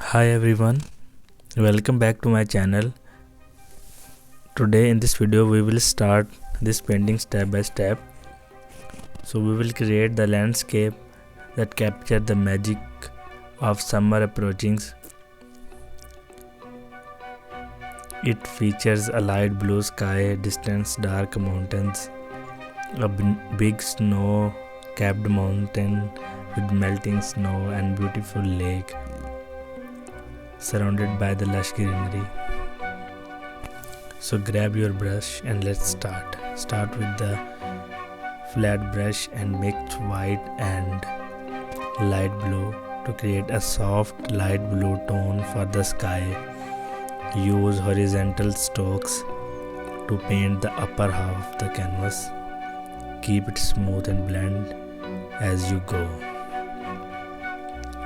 Hi everyone, welcome back to my channel. Today in this video we will start this painting step by step. So we will create the landscape that capture the magic of summer approaching. It features a light blue sky, distant dark mountains, a big snow capped mountain with melting snow and beautiful lake surrounded by the lush greenery. So grab your brush and let's start. Start with the flat brush and mix white and light blue to create a soft light blue tone for the sky. Use horizontal strokes to paint the upper half of the canvas. Keep it smooth and blend as you go.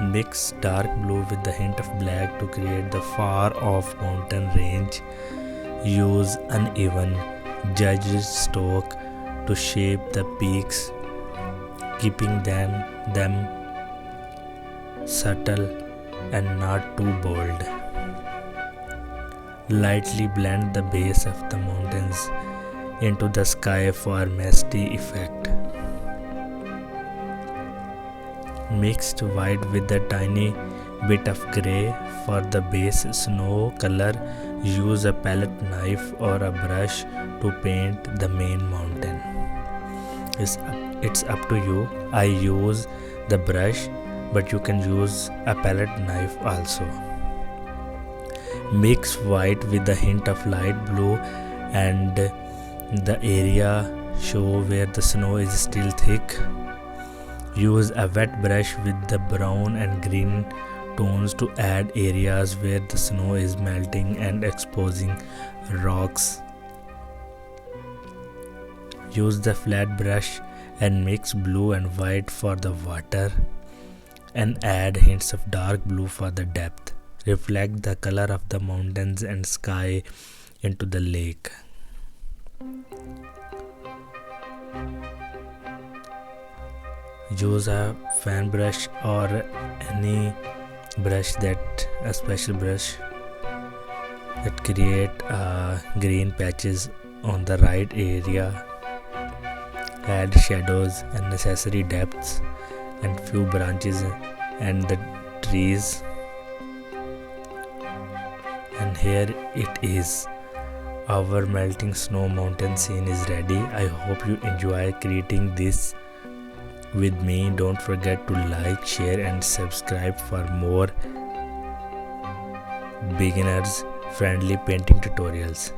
Mix dark blue with a hint of black to create the far off mountain range. Use uneven judged stroke to shape the peaks, keeping them subtle and not too bold. Lightly blend the base of the mountains into the sky for misty effect. Mixed white with a tiny bit of grey for the base snow color. Use a palette knife or a brush to paint the main mountain. It's up to you. I use the brush, but you can use a palette knife also. Mix white with a hint of light blue and the area show where the snow is still thick. Use a wet brush with the brown and green tones to add areas where the snow is melting and exposing rocks. Use the flat brush and mix blue and white for the water and add hints of dark blue for the depth. Reflect the color of the mountains and sky into the lake. Use a fan brush or any brush a special brush that create green patches on the right area. Add shadows and necessary depths and few branches and the trees. And here it is. Our melting snow mountain scene is ready. I hope you enjoy creating this with me. Don't forget to like, share and subscribe for more beginners friendly painting tutorials.